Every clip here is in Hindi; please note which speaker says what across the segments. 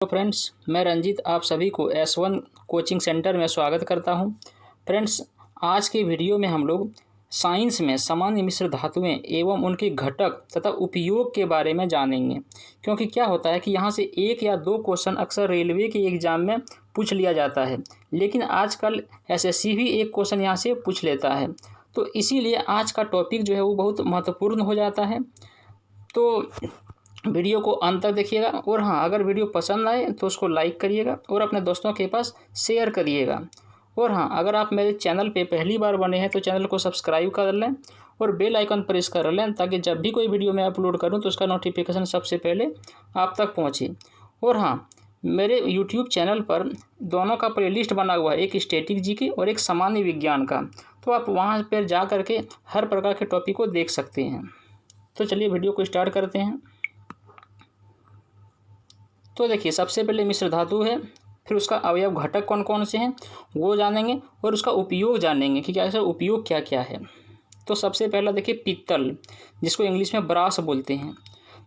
Speaker 1: तो फ्रेंड्स, मैं रंजीत आप सभी को S1 कोचिंग सेंटर में स्वागत करता हूं। फ्रेंड्स, आज के वीडियो में हम लोग साइंस में सामान्य मिश्र धातुएं एवं उनके घटक तथा उपयोग के बारे में जानेंगे। क्योंकि क्या होता है कि यहाँ से एक या दो क्वेश्चन अक्सर रेलवे के एग्ज़ाम में पूछ लिया जाता है, लेकिन आजकल SSC भी एक क्वेश्चन यहाँ से पूछ लेता है। तो इसीलिए आज का टॉपिक जो है वो बहुत महत्वपूर्ण हो जाता है। तो वीडियो को अंत तक देखिएगा और हाँ, अगर वीडियो पसंद आए तो उसको लाइक करिएगा और अपने दोस्तों के पास शेयर करिएगा। और हाँ, अगर आप मेरे चैनल पे पहली बार बने हैं तो चैनल को सब्सक्राइब कर लें और बेल आइकन प्रेस कर लें, ताकि जब भी कोई वीडियो मैं अपलोड करूं तो उसका नोटिफिकेशन सबसे पहले आप तक पहुँचे। और हाँ, मेरे यूट्यूब चैनल पर दोनों का प्लेलिस्ट बना हुआ है, एक स्टैटिक जीके और एक सामान्य विज्ञान का, तो आप वहाँ पर जा करके हर प्रकार के टॉपिक को देख सकते हैं। तो चलिए वीडियो को स्टार्ट करते हैं। तो देखिए, सबसे पहले मिश्र धातु है, फिर उसका अवयव घटक कौन कौन से हैं वो जानेंगे और उसका उपयोग जानेंगे कि क्या उपयोग क्या क्या है। तो सबसे पहला देखिए पीतल, जिसको इंग्लिश में ब्रास बोलते हैं।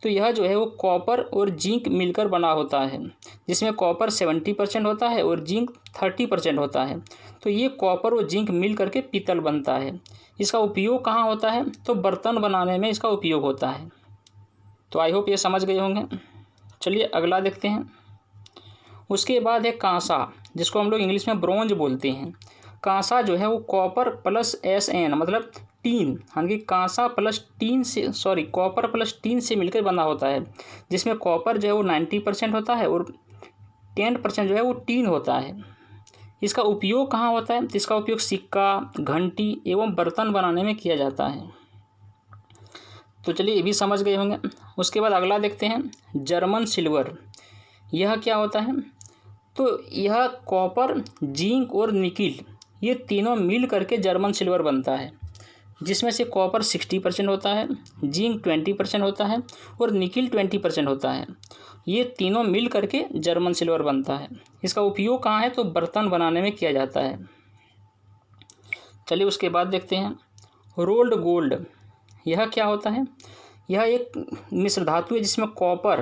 Speaker 1: तो यह जो है वो कॉपर और जिंक मिलकर बना होता है, जिसमें कॉपर 70% होता है और जिंक 30% होता है। तो ये कॉपर और जिंक मिल करके पीतल बनता है। इसका उपयोग कहाँ होता है? तो बर्तन बनाने में इसका उपयोग होता है। तो आई होप ये समझ गए होंगे। चलिए अगला देखते हैं। उसके बाद है कांसा, जिसको हम लोग इंग्लिश में ब्रोंज बोलते हैं। कांसा जो है वो कॉपर प्लस Sn मतलब टीन, हाँ कि कांसा प्लस टीन से कॉपर प्लस टीन से मिलकर बना होता है, जिसमें कॉपर जो है वो 90% होता है और 10% जो है वो टीन होता है। इसका उपयोग कहाँ होता है? इसका उपयोग सिक्का, घंटी एवं बर्तन बनाने में किया जाता है। तो चलिए ये भी समझ गए होंगे। उसके बाद अगला देखते हैं, जर्मन सिल्वर। यह क्या होता है? तो यह कॉपर, जिंक और निकिल, ये तीनों मिल करके जर्मन सिल्वर बनता है, जिसमें से कॉपर 60% होता है, जिंक 20% होता है और निकिल 20% होता है। ये तीनों मिल करके जर्मन सिल्वर बनता है। इसका उपयोग कहाँ है? तो बर्तन बनाने में किया जाता है। चलिए उसके बाद देखते हैं, रोल्ड गोल्ड। यह क्या होता है? यह एक मिश्र धातु है, जिसमें कॉपर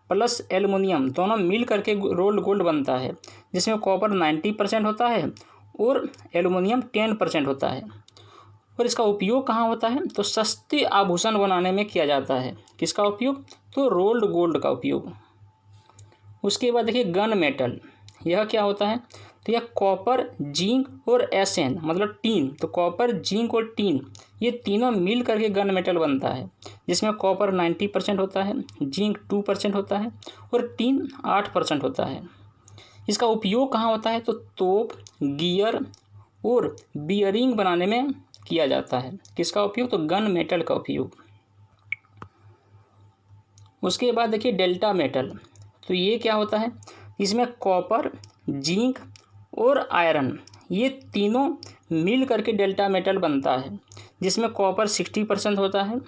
Speaker 1: प्लस एल्युमिनियम दोनों मिल करके रोल्ड गोल्ड बनता है, जिसमें कॉपर 90% होता है और एल्युमिनियम 10% होता है। और इसका उपयोग कहाँ होता है? तो सस्ते आभूषण बनाने में किया जाता है। किसका उपयोग? तो रोल्ड गोल्ड का उपयोग। उसके बाद देखिए गन मेटल। यह क्या होता है? तो यह कॉपर, जिंक और Sn मतलब टीन। तो कॉपर, जिंक और टीन ये तीनों मिल करके गन मेटल बनता है, जिसमें कॉपर 90% होता है, जिंक 2% होता है और टीन 8% होता है। इसका उपयोग कहाँ होता है? तो तोप, गियर और बियरिंग बनाने में किया जाता है। किसका उपयोग? तो गन मेटल का उपयोग। उसके बाद देखिए डेल्टा मेटल। तो ये क्या होता है? इसमें कॉपर, जिंक और आयरन ये तीनों मिल करके डेल्टा मेटल बनता है, जिसमें कॉपर 60% होता है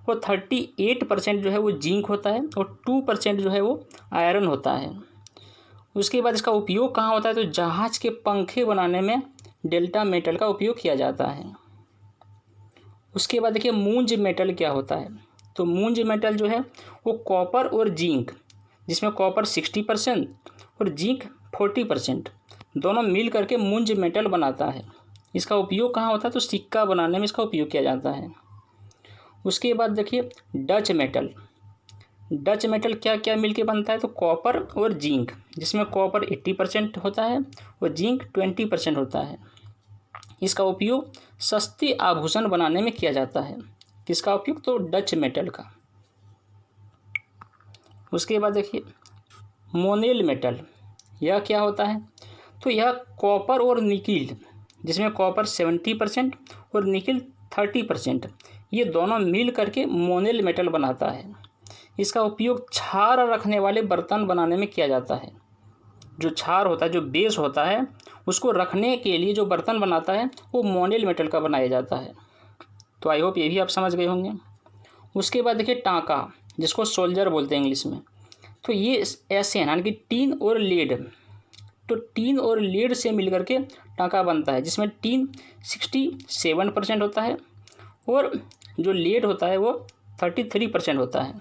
Speaker 1: और 38% जो है वो जिंक होता है और 2% जो है वो आयरन होता है। उसके बाद इसका उपयोग कहाँ होता है? तो जहाज़ के पंखे बनाने में डेल्टा मेटल का उपयोग किया जाता है। उसके बाद देखिए मूंज मेटल क्या होता है? तो मूंज मेटल जो है वो कॉपर और जिंक, जिसमें कॉपर 60% और जिंक 40% दोनों मिल करके मूंज मेटल बनाता है। इसका उपयोग कहाँ होता है? तो सिक्का बनाने में इसका उपयोग किया जाता है। उसके बाद देखिए डच मेटल। डच मेटल क्या क्या मिलके बनता है? तो कॉपर और जिंक, जिसमें कॉपर 80% होता है और जिंक 20% होता है। इसका उपयोग सस्ते आभूषण बनाने में किया जाता है। किसका उपयोग? तो डच मेटल का। उसके बाद देखिए मोनेल मेटल। यह क्या होता है? तो यह कॉपर और निकिल, जिसमें कॉपर 70% और निकिल 30% ये दोनों मिल करके मोनेल मेटल बनाता है। इसका उपयोग क्षार रखने वाले बर्तन बनाने में किया जाता है। जो क्षार होता है, जो बेस होता है, उसको रखने के लिए जो बर्तन बनाता है वो मोनेल मेटल का बनाया जाता है। तो आई होप ये भी आप समझ गए होंगे। उसके बाद देखिए टांका, जिसको सोल्जर बोलते हैं इंग्लिश में। तो ये ऐसे यानी कि टीन और लीड, तो टीन और लीड से मिलकर के टांका बनता है, जिसमें टीन 67% होता है और जो लीड होता है वो 33% होता है।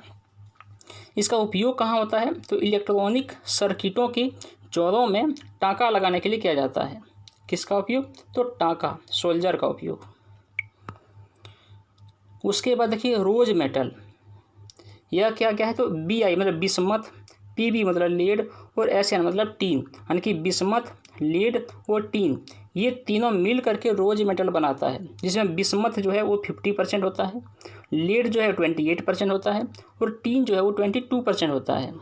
Speaker 1: इसका उपयोग कहाँ होता है? तो इलेक्ट्रॉनिक सर्किटों की जोड़ों में टाँका लगाने के लिए किया जाता है। किसका उपयोग? तो टाँका, सोल्जर का उपयोग। उसके बाद देखिए रोज मेटल, यह क्या क्या है? तो Bi मतलब बिस्मथ, Pb मतलब लेड और Sn मतलब टीन, यानी कि बिस्मथ, लेड और टीन ये तीनों मिल करके रोज मेटल बनाता है, जिसमें बिस्मथ जो है वो 50% होता है, लेड जो है 28% होता है और टीन जो है वो 22% होता है।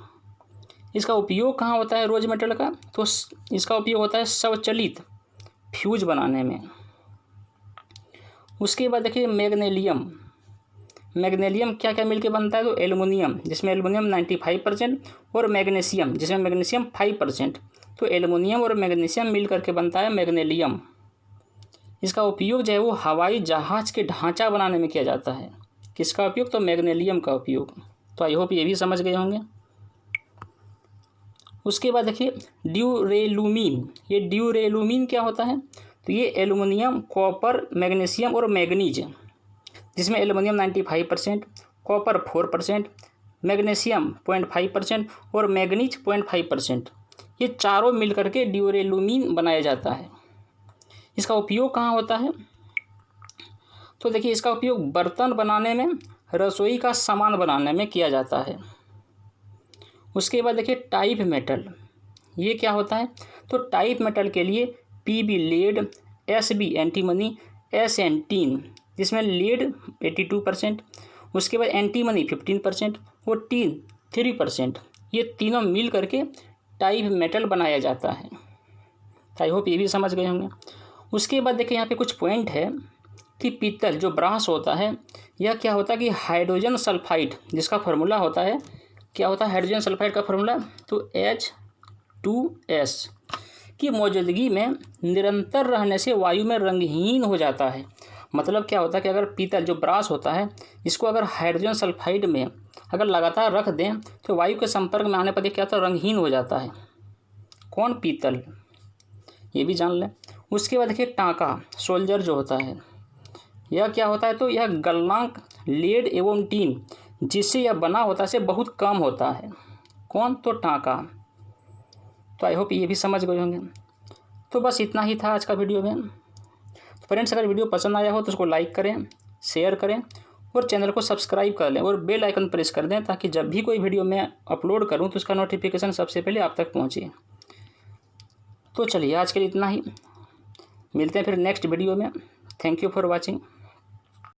Speaker 1: इसका उपयोग कहाँ होता है रोज मेटल का? तो इसका उपयोग होता है स्वचालित फ्यूज बनाने में। उसके बाद देखिए मैग्नीशियम, मैग्नीशियम क्या क्या मिलके बनता है? तो एल्युमिनियम, जिसमें एल्युमिनियम 95% और मैग्नीशियम, जिसमें मैग्नीशियम 5%। तो एल्युमिनियम और मैग्नीशियम मिल करके बनता है मैग्नीशियम। इसका उपयोग जो है वो हवाई जहाज के ढांचा बनाने में किया जाता है। किसका उपयोग? तो मैग्नीशियम का उपयोग। तो आई होप ये भी समझ गए होंगे। उसके बाद देखिए ड्यूरेलुमीन, ये ड्यूरेलुमीन क्या होता है? तो ये एल्युमिनियम, कॉपर, मैग्नीशियम और मैग्नीज, जिसमें एल्युमिनियम 95%, कॉपर 4%, मैग्नीशियम 0.5% और मैग्नीज 0.5%, ये चारों मिल करके ड्यूरेलुमीन बनाया जाता है। इसका उपयोग कहाँ होता है? तो देखिए इसका उपयोग बर्तन बनाने में, रसोई का सामान बनाने में किया जाता है। उसके बाद देखिए टाइप मेटल, ये क्या होता है? तो टाइप मेटल के लिए Pb lead, Sb antimony, Sn tin, जिसमें लेड 82%, उसके बाद एंटीमनी 15% और टीन 3%, ये तीनों मिल करके टाइप मेटल बनाया जाता है। आई होप ये भी समझ गए होंगे। उसके बाद देखिए यहाँ पे कुछ पॉइंट है कि पीतल जो ब्रास होता है, यह क्या होता है कि हाइड्रोजन सल्फाइड, जिसका फार्मूला होता है, क्या होता है हाइड्रोजन सल्फाइड का फार्मूला? तो H2S की मौजूदगी में निरंतर रहने से वायु में रंगहीन हो जाता है। मतलब क्या होता है कि अगर पीतल जो ब्रास होता है, इसको अगर हाइड्रोजन सल्फाइड में अगर लगातार रख दें तो वायु के संपर्क में आने पर क्या होता है? रंगहीन हो जाता है। कौन? पीतल। ये भी जान लें। उसके बाद देखिए टाँका, सोल्जर जो होता है, यह क्या होता है? तो यह गलनांक लेड एवं टीन जिससे यह बना होता है से बहुत कम होता है। कौन? तो टाँका। तो आई होप ये भी समझ गए होंगे। तो बस इतना ही था आज का वीडियो में। तो फ्रेंड्स अगर वीडियो पसंद आया हो तो उसको लाइक करें, शेयर करें और चैनल को सब्सक्राइब कर लें और बेल आइकन प्रेस कर दें, ताकि जब भी कोई वीडियो मैं अपलोड करूं तो उसका नोटिफिकेशन सबसे पहले आप तक पहुंचे। तो चलिए आज के लिए इतना ही, मिलते हैं फिर नेक्स्ट वीडियो में। Thank you for watching.